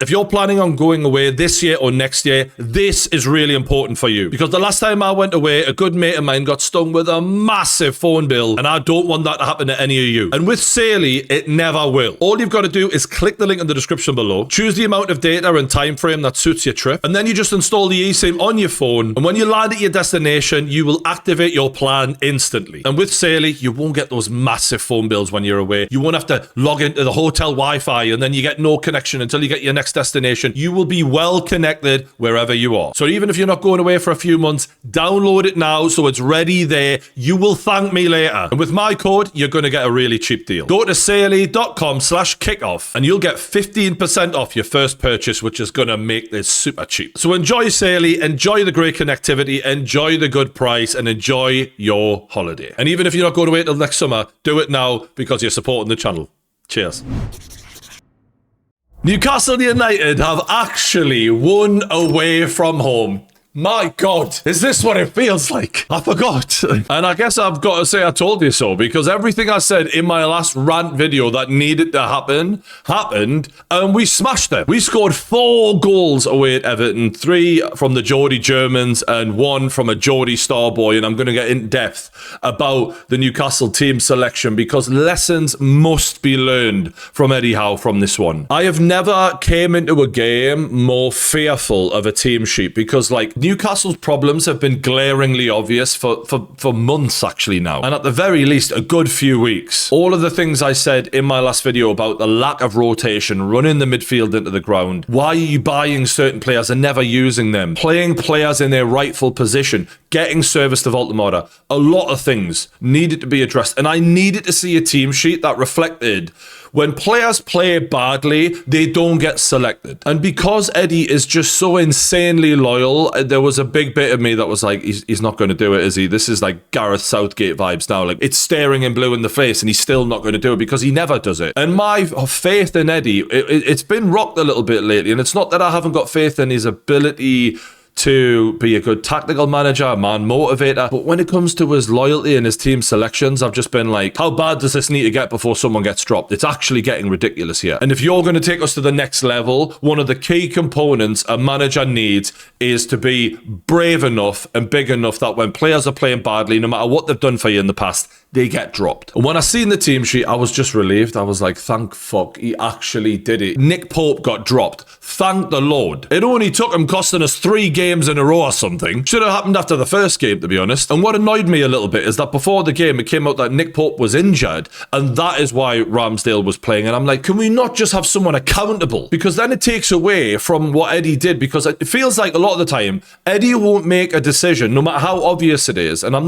If you're planning on going away this year or next year, this is really important for you. Because the last time I went away, a good mate of mine got stung with a massive phone bill, and I don't want that to happen to any of you. And with Saley, it never will. All you've got to do is click the link in the description below, choose the amount of data and time frame that suits your trip, and then you just install the Esim on your phone, and when you land at your destination, you will activate your plan instantly. And with Saley, you won't get those massive phone bills when you're away. You won't have to log into the hotel Wi-Fi, and then you get no connection until you get your next destination. You will be well connected wherever you are. So even if you're not going away for a few months, download it now so it's ready there. You will thank me later. And with my code, you're going to get a really cheap deal. Go to saley.com/kickoff and you'll get 15% off your first purchase, which is going to make this super cheap. So enjoy Saley, enjoy the great connectivity, enjoy the good price, and enjoy your holiday. And even if you're not going away till next summer, do it now because you're supporting the channel. Cheers. Newcastle United have actually won away from home. My God, is this what it feels like? I forgot. And I guess I've got to say I told you so, because everything I said in my last rant video that needed to happen, happened, and we smashed them. We scored 4 goals away at Everton, 3 from the Geordie Germans and 1 from a Geordie star boy, and I'm going to get in depth about the Newcastle team selection because lessons must be learned from Eddie Howe from this one. I have never came into a game more fearful of a team sheet because, like, Newcastle's problems have been glaringly obvious for months actually now. And at the very least, a good few weeks. All of the things I said in my last video about the lack of rotation, running the midfield into the ground, why are you buying certain players and never using them, playing players in their rightful position, getting service to Voltemora, a lot of things needed to be addressed. And I needed to see a team sheet that reflected when players play badly, they don't get selected. And because Eddie is just so insanely loyal, there was a big bit of me that was like, he's not going to do it, is he? This is like Gareth Southgate vibes now. Like, it's staring him blue in the face and he's still not going to do it because he never does it. And my faith in Eddie, it's been rocked a little bit lately. And it's not that I haven't got faith in his ability to be a good tactical manager, a man motivator. But when it comes to his loyalty and his team selections, I've just been like, how bad does this need to get before someone gets dropped? It's actually getting ridiculous here. And if you're going to take us to the next level, one of the key components a manager needs is to be brave enough and big enough that when players are playing badly, no matter what they've done for you in the past, they get dropped. And when I seen the team sheet, I was just relieved. I was like, thank fuck, he actually did it. Nick Pope got dropped. Thank the Lord. It only took him costing us 3 games in a row or something. Should have happened after the first game, to be honest. And what annoyed me a little bit is that before the game, it came out that Nick Pope was injured, and that is why Ramsdale was playing. And I'm like, can we not just have someone accountable? Because then it takes away from what Eddie did, because it feels like a lot of the time, Eddie won't make a decision, no matter how obvious it is. And I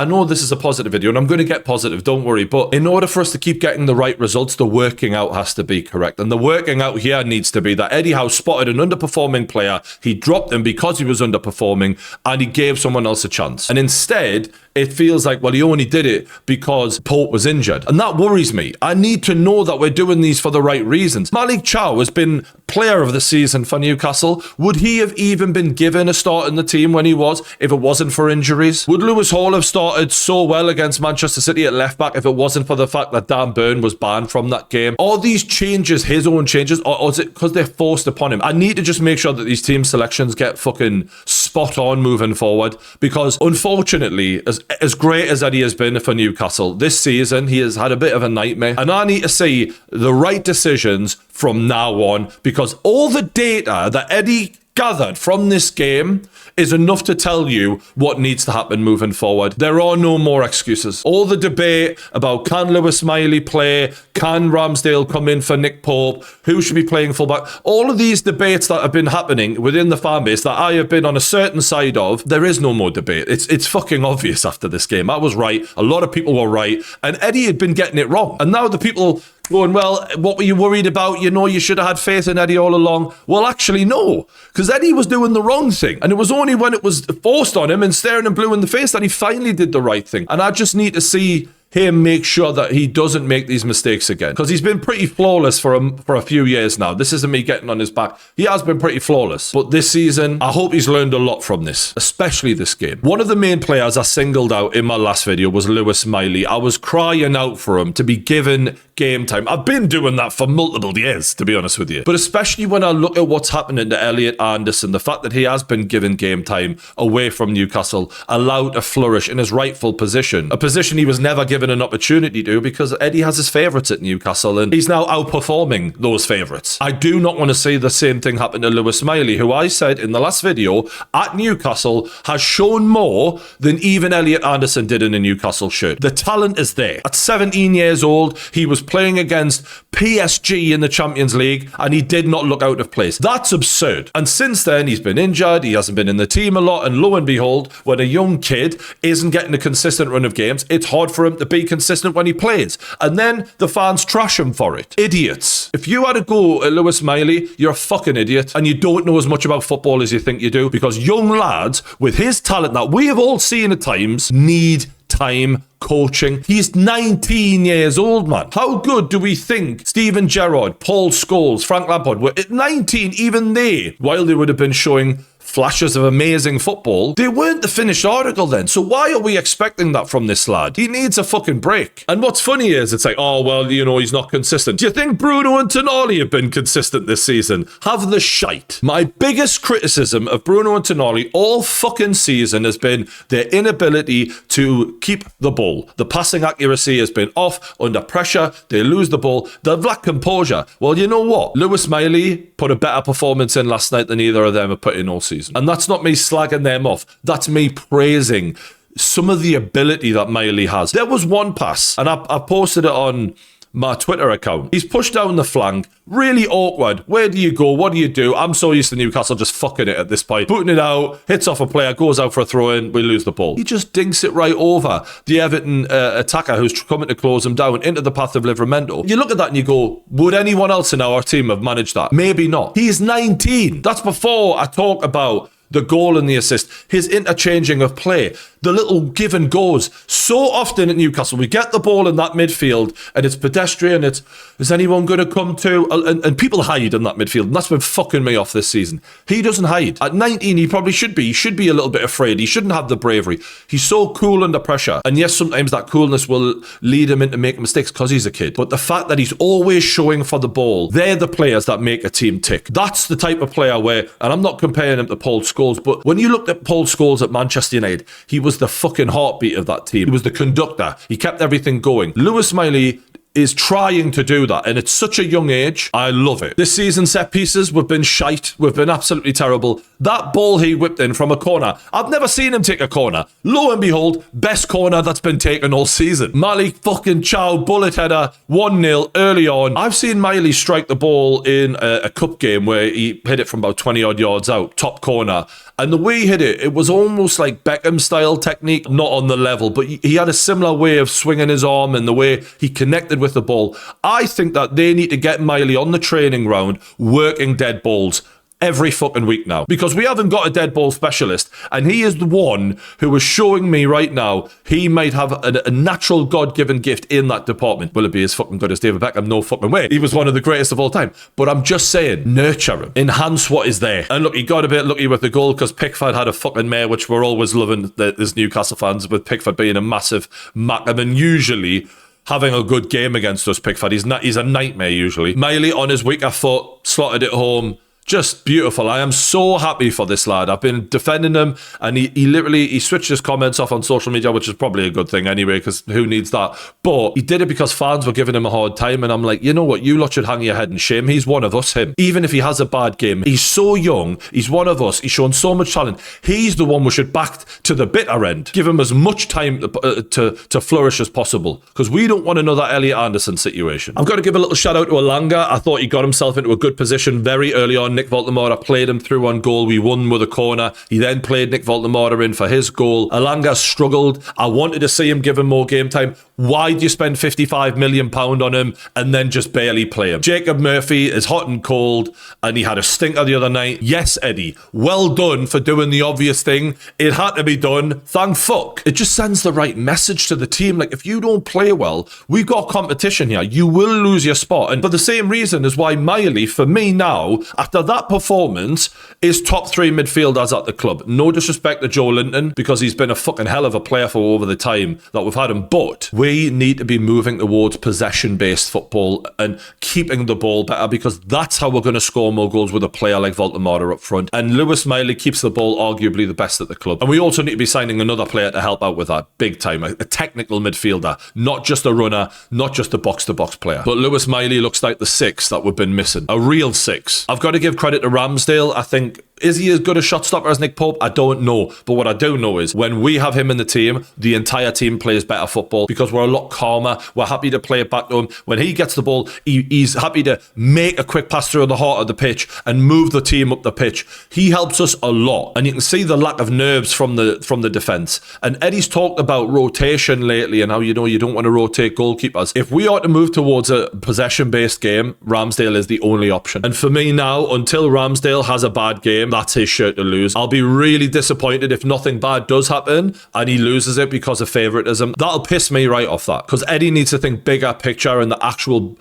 know this is a positive video, and I'm going to get positive, don't worry. But in order for us to keep getting the right results, the working out has to be correct. And the working out here needs to be that Eddie Howe spotted an underperforming player. He dropped him because he was underperforming, and he gave someone else a chance. And instead, it feels like, well, he only did it because Pope was injured. And that worries me. I need to know that we're doing these for the right reasons. Malik Chow has been player of the season for Newcastle. Would he have even been given a start in the team when he was, if it wasn't for injuries? Would Lewis Hall have started so well against Manchester City at left back if it wasn't for the fact that Dan Burn was banned from that game? Are these changes his own changes, or is it because they're forced upon him? I need to just make sure that these team selections get fucking spot on moving forward, because unfortunately, as great as Eddie has been for Newcastle this season, he has had a bit of a nightmare, and I need to see the right decisions from now on, because all the data that Eddie gathered from this game is enough to tell you what needs to happen moving forward. There are no more excuses. All the debate about can Lewis Miley play, can Ramsdale come in for Nick Pope, who should be playing fullback, all of these debates that have been happening within the fan base that I have been on a certain side of, there is no more debate. It's fucking obvious after this game. I was right. A lot of people were right. And Eddie had been getting it wrong. And now the people going, well, what were you worried about? You know, you should have had faith in Eddie all along. Well, actually, no, because Eddie was doing the wrong thing. And it was only when it was forced on him and staring him blue in the face that he finally did the right thing. And I just need to see him make sure that he doesn't make these mistakes again. Because he's been pretty flawless for a few years now. This isn't me getting on his back. He has been pretty flawless. But this season, I hope he's learned a lot from this, especially this game. One of the main players I singled out in my last video was Miley. I was crying out for him to be given game time. I've been doing that for multiple years, to be honest with you. But especially when I look at what's happening to Elliot Anderson, the fact that he has been given game time away from Newcastle, allowed to flourish in his rightful position, a position he was never given an opportunity to because Eddie has his favourites at Newcastle and he's now outperforming those favourites. I do not want to see the same thing happen to Miley, who I said in the last video at Newcastle has shown more than even Elliot Anderson did in a Newcastle shirt. The talent is there. At 17 years old, he was playing against PSG in the Champions League and he did not look out of place. That's absurd. And since then, he's been injured, he hasn't been in the team a lot, and lo and behold, when a young kid isn't getting a consistent run of games, it's hard for him to be consistent when he plays. And then the fans trash him for it. Idiots. If you had to go at Miley, you're a fucking idiot and you don't know as much about football as you think you do, because young lads with his talent that we have all seen at times need time, coaching. He's 19 years old, man. How good do we think Steven Gerrard, Paul Scholes, Frank Lampard were at 19? Even they, while they would have been showing flashes of amazing football, they weren't the finished article then. So why are we expecting that from this lad? He needs a fucking break. And what's funny is it's like, oh, well, you know, he's not consistent. Do you think Bruno and Tonali have been consistent this season? Have the shite. My biggest criticism of Bruno and Tonali all fucking season has been their inability to keep the ball. The passing accuracy has been off, under pressure, they lose the ball, they've lacked composure. Well, you know what? Miley put a better performance in last night than either of them have put in all season. And that's not me slagging them off. That's me praising some of the ability that Miley has. There was one pass, and I posted it on my Twitter account. He's pushed down the flank, really awkward. Where do you go? What do you do? I'm so used to Newcastle just fucking it at this point. Booting it out, hits off a player, goes out for a throw-in, we lose the ball. He just dinks it right over the Everton attacker who's coming to close him down into the path of Livramento. You look at that and you go, would anyone else in our team have managed that? Maybe not. He's 19. That's before I talk about the goal and the assist, his interchanging of play, the little give and goes. So often at Newcastle, we get the ball in that midfield and it's pedestrian, it's, is anyone going to come to? And people hide in that midfield, and that's been fucking me off this season. He doesn't hide. At 19, he probably should be. He should be a little bit afraid. He shouldn't have the bravery. He's so cool under pressure. And yes, sometimes that coolness will lead him into making mistakes because he's a kid. But the fact that he's always showing for the ball, they're the players that make a team tick. That's the type of player where, and I'm not comparing him to Paul Scholes, but when you looked at Paul Scholes at Manchester United, he was the fucking heartbeat of that team. He was the conductor. He kept everything going. Miley is trying to do that, and it's such a young age. I love it. This season, set pieces, we've been shite. We've been absolutely terrible. That ball he whipped in from a corner, I've never seen him take a corner. Lo and behold, best corner that's been taken all season. Miley fucking chow, bullet header, 1-0 early on. I've seen Miley strike the ball in a cup game where he hit it from about 20 odd yards out, top corner. And the way he hit it, it was almost like Beckham style technique, not on the level, but he had a similar way of swinging his arm and the way he connected with the ball. I think that they need to get Miley on the training ground working dead balls every fucking week now, because we haven't got a dead ball specialist, and he is the one who is showing me right now he might have a natural God-given gift in that department. Will it be as fucking good as David Beckham? No fucking way. He was one of the greatest of all time. But I'm just saying, nurture him, enhance what is there. And look, he got a bit lucky with the goal because Pickford had a fucking mare, which we're always loving as Newcastle fans, with Pickford being a massive macker, and usually having a good game against us. Pickford, he's a nightmare usually. Miley on his weaker foot, slotted it home. Just beautiful. I am so happy for this lad. I've been defending him, and he switched his comments off on social media, which is probably a good thing anyway, because who needs that? But he did it because fans were giving him a hard time, and I'm like, you know what? You lot should hang your head in shame. He's one of us, him. Even if he has a bad game, he's so young. He's one of us. He's shown so much talent. He's the one we should back to the bitter end. Give him as much time to flourish as possible, because we don't want another Elliot Anderson situation. I've got to give a little shout out to Alanga. I thought he got himself into a good position very early on. Nick Voltemora played him through on goal. We won with a corner. He then played Nick Voltemora in for his goal. Alanga struggled. I wanted to see him give him more game time. Why do you spend £55 million on him and then just barely play him? Jacob Murphy is hot and cold, and he had a stinker the other night. Yes, Eddie, well done for doing the obvious thing. It had to be done. Thank fuck. It just sends the right message to the team. Like, if you don't play well, we've got competition here. You will lose your spot. And for the same reason as why Miley, for me now, after that performance, is top 3 midfielders at the club. No disrespect to Joe Linton, because he's been a fucking hell of a player for over the time that we've had him. But we need to be moving towards possession-based football and keeping the ball better, because that's how we're going to score more goals with a player like Voldemort up front. And Lewis Miley keeps the ball arguably the best at the club. And we also need to be signing another player to help out with that, big time. A technical midfielder, not just a runner, not just a box-to-box player. But Lewis Miley looks like the 6 that we've been missing. A real 6. I've got to give credit to Ramsdale. I think, is he as good a shot stopper as Nick Pope? I don't know. But what I do know is when we have him in the team, the entire team plays better football, because we're a lot calmer. We're happy to play it back to him. When he gets the ball, he's happy to make a quick pass through the heart of the pitch and move the team up the pitch. He helps us a lot. And you can see the lack of nerves from the defence. And Eddie's talked about rotation lately and how, you don't want to rotate goalkeepers. If we are to move towards a possession-based game, Ramsdale is the only option. And for me now, until Ramsdale has a bad game, that's his shirt to lose. I'll be really disappointed if nothing bad does happen and he loses it because of favouritism. That'll piss me right off that, because Eddie needs to think bigger picture and the actual,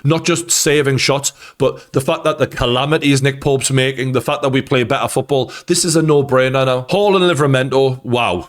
not just saving shots, but the fact that the calamities Nick Pope's making, the fact that we play better football, this is a no-brainer now. Hall and Livramento, wow,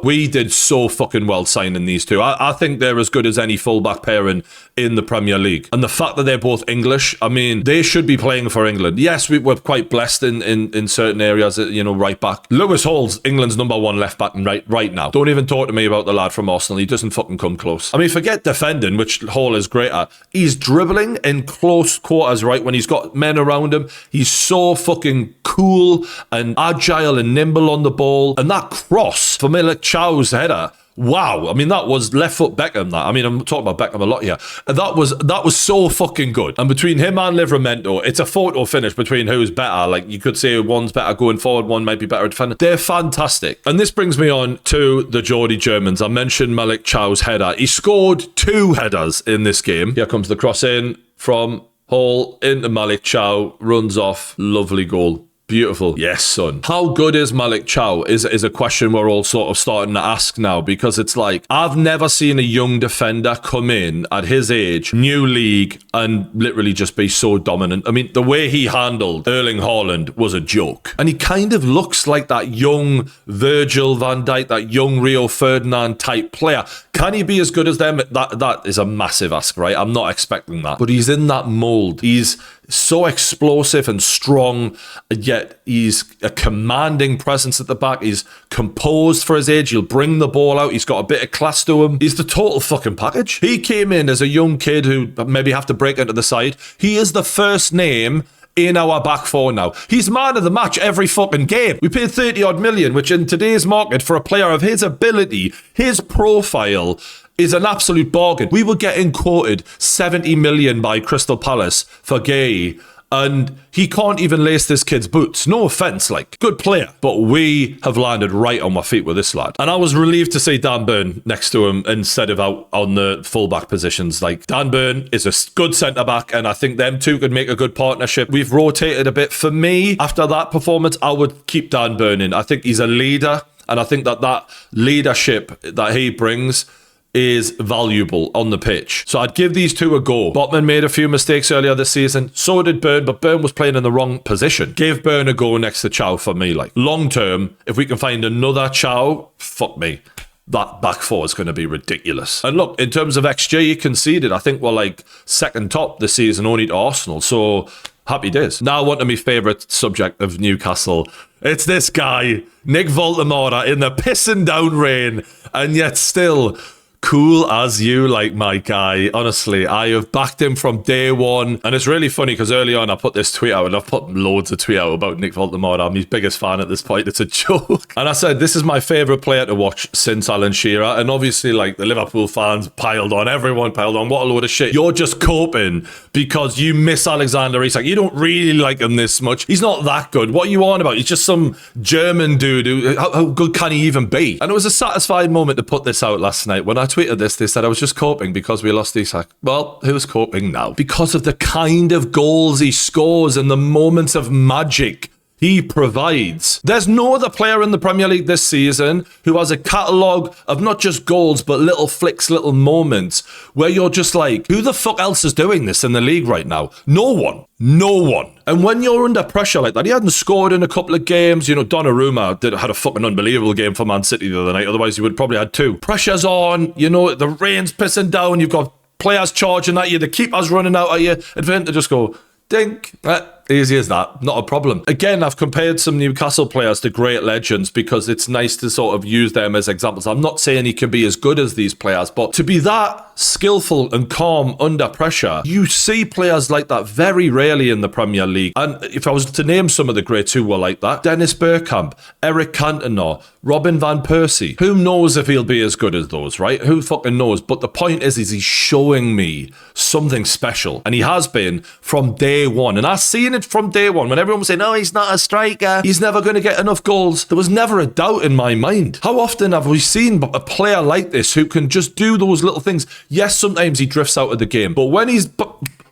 we did so fucking well signing these two. I think they're as good as any fullback pairing in the Premier League. And the fact that they're both English, I mean, they should be playing for England. Yes, we're quite blessed in certain areas, right back. Lewis Hall's England's #1 left back right now. Don't even talk to me about the lad from Arsenal. He doesn't fucking come close. I mean, forget defending, which Hall is great at. He's dribbling in close quarters, right? When he's got men around him, he's so fucking cool and agile and nimble on the ball. And that cross for Miley Chow's header, wow. I mean, that was left foot Beckham, that. I mean, I'm talking about Beckham a lot here. That was so fucking good. And between him and Livramento, it's a photo finish between who's better. Like, you could say one's better going forward, one might be better defending. They're fantastic. And this brings me on to the Geordie Germans. I mentioned Malik Chow's header. He scored 2 headers in this game. Here comes the cross in from Hall into Malik Chow. Runs off. Lovely goal. Beautiful. Yes, son. How good is Malik Chow is a question we're all sort of starting to ask now, because it's like, I've never seen a young defender come in at his age, new league, and literally just be so dominant. I mean, the way he handled Erling Haaland was a joke. And he kind of looks like that young Virgil van Dijk, that young Rio Ferdinand type player. Can he be as good as them? That is a massive ask, right? I'm not expecting that. But he's in that mold. He's so explosive and strong, and yet he's a commanding presence at the back. He's composed for his age. He'll bring the ball out. He's got a bit of class to him. He's the total fucking package. He came in as a young kid who maybe have to break into the side. He is the first name in our back four now. He's man of the match every fucking game. We paid 30 odd million, which in today's market for a player of his ability, his profile, is an absolute bargain. We were getting quoted 70 million by Crystal Palace for Gay, and he can't even lace this kid's boots. No offence, like, good player. But we have landed right on my feet with this lad. And I was relieved to see Dan Burn next to him instead of out on the fullback positions. Like, Dan Burn is a good centre-back, and I think them two could make a good partnership. We've rotated a bit. For me, after that performance, I would keep Dan Burn in. I think he's a leader, and I think that leadership that he brings is valuable on the pitch. So I'd give these two a go. Botman made a few mistakes earlier this season. So did Burn, but Burn was playing in the wrong position. Give Burn a go next to Chow for me. Like, long term, if we can find another Chow, fuck me. That back four is going to be ridiculous. And look, in terms of XG conceded, I think we're like second top this season, only to Arsenal. So happy days. Now on to my favourite subject of Newcastle. It's this guy, Nick Voldemort, in the pissing down rain, and yet still cool as you, like, my guy. Honestly, I have backed him from day one. And it's really funny because early on I put this tweet out, and I've put loads of tweet out about Nick Voldemort. I'm his biggest fan at this point. It's a joke. And I said, this is my favourite player to watch since Alan Shearer. And obviously, like, the Liverpool fans piled on. Everyone piled on. What a load of shit. You're just coping because you miss Alexander Isak. You don't really like him this much. He's not that good. What are you on about? He's just some German dude. How good can he even be? And it was a satisfying moment to put this out last night when I tweeted this. They said I was just coping because we lost Isak. Well, who's coping now? Because of the kind of goals he scores and the moments of magic he provides. There's no other player in the Premier League this season who has a catalogue of not just goals, but little flicks, little moments where you're just like, who the fuck else is doing this in the league right now? No one. No one. And when you're under pressure like that, he hadn't scored in a couple of games. You know, Donnarumma had a fucking unbelievable game for Man City the other night. Otherwise, he would probably had 2. Pressure's on. You know, the rain's pissing down. You've got players charging at you. The keeper's running out at you. Advent to just go, dink. Easy as that. Not a problem. Again, I've compared some Newcastle players to great legends because it's nice to sort of use them as examples. I'm not saying he can be as good as these players, but to be that skillful and calm under pressure, you see players like that very rarely in the Premier League. And if I was to name some of the greats who were like that, Dennis Bergkamp, Eric Cantona, Robin van Persie, who knows if he'll be as good as those, right? Who fucking knows? But the point is he's showing me something special. And he has been from day one. And I've seen it from day one. When everyone was saying, no, he's not a striker, he's never going to get enough goals, there was never a doubt in my mind. How often have we seen a player like this who can just do those little things? Yes, sometimes he drifts out of the game, but when he's...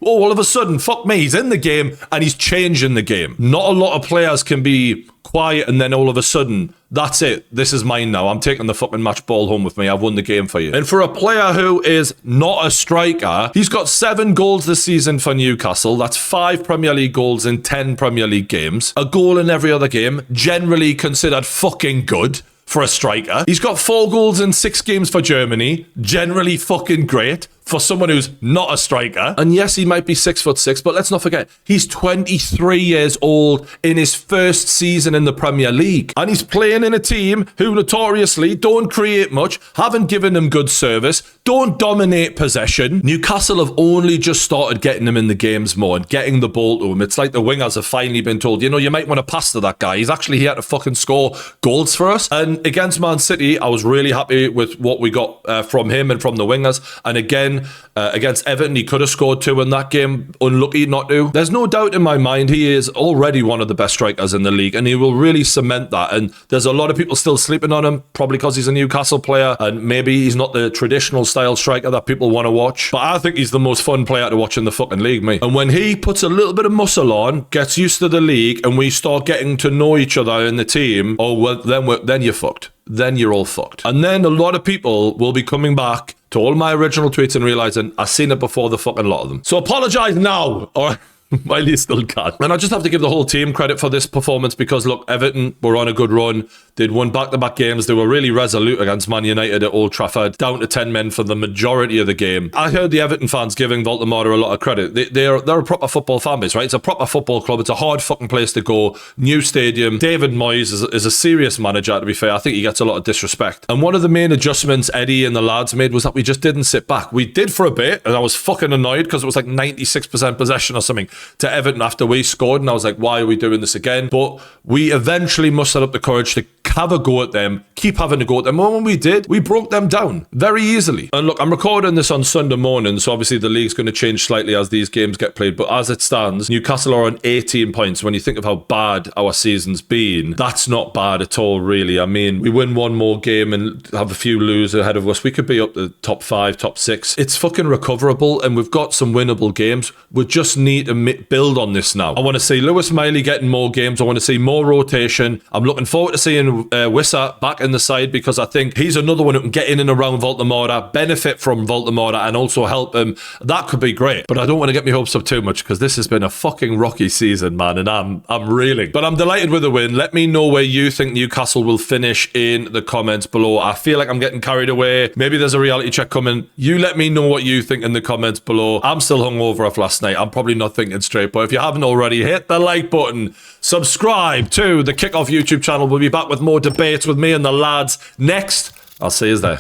all of a sudden, fuck me, he's in the game and he's changing the game. Not a lot of players can be quiet and then all of a sudden, that's it. This is mine now. I'm taking the fucking match ball home with me. I've won the game for you. And for a player who is not a striker, he's got 7 goals this season for Newcastle. That's 5 Premier League goals in 10 Premier League games. A goal in every other game. Generally considered fucking good for a striker. He's got 4 goals in 6 games for Germany. Generally fucking great for someone who's not a striker. And yes, he might be 6'6", but let's not forget, he's 23 years old in his first season in the Premier League. And he's playing in a team who notoriously don't create much, haven't given him good service, don't dominate possession. Newcastle have only just started getting him in the games more and getting the ball to him. It's like the wingers have finally been told, you know, you might want to pass to that guy. He's actually here to fucking score goals for us. And against Man City, I was really happy with what we got from him and from the wingers. And again, against Everton, he could have scored 2 in that game. Unlucky not to. There's no doubt in my mind he is already one of the best strikers in the league, and he will really cement that. And there's a lot of people still sleeping on him, probably because he's a Newcastle player, and maybe he's not the traditional style striker that people want to watch. But I think he's the most fun player to watch in the fucking league, mate. And when he puts a little bit of muscle on, gets used to the league, and we start getting to know each other in the team, oh, well, then you're fucked. Then you're all fucked. And then a lot of people will be coming back to all my original tweets and realizing I've seen it before, the fucking lot of them. So apologize now, or while you still can. And I just have to give the whole team credit for this performance because, look, Everton were on a good run. They'd won back-to-back games. They were really resolute against Man United at Old Trafford, down to 10 men for the majority of the game. I heard the Everton fans giving Voldemort a lot of credit. They're a proper football fan base, right? It's a proper football club. It's a hard fucking place to go. New stadium. David Moyes is a serious manager, to be fair. I think he gets a lot of disrespect. And one of the main adjustments Eddie and the lads made was that we just didn't sit back. We did for a bit, and I was fucking annoyed because it was like 96% possession or something to Everton after we scored, and I was like, why are we doing this again? But we eventually mustered up the courage to have a go at them, keep having a go at them. And when we did, we broke them down very easily. And look, I'm recording this on Sunday morning, so obviously the league's going to change slightly as these games get played. But as it stands, Newcastle are on 18 points. When you think of how bad our season's been, that's not bad at all, really. I mean, we win one more game and have a few lose ahead of us. We could be up to top 5, top 6. It's fucking recoverable, and we've got some winnable games. We just need to build on this now. I want to see Lewis Miley getting more games. I want to see more rotation. I'm looking forward to seeing Wissa back in the side because I think he's another one who can get in and around Voldemort, benefit from Voldemort, and also help him. That could be great. But I don't want to get my hopes up too much because this has been a fucking rocky season, man, and I'm reeling. But I'm delighted with the win. Let me know where you think Newcastle will finish in the comments below. I feel like I'm getting carried away. Maybe there's a reality check coming. You let me know what you think in the comments below. I'm still hungover off last night. I'm probably not thinking straight, but if you haven't already, hit the like button. Subscribe to the Kickoff YouTube channel. We'll be back with more debates with me and the lads next. I'll see you there.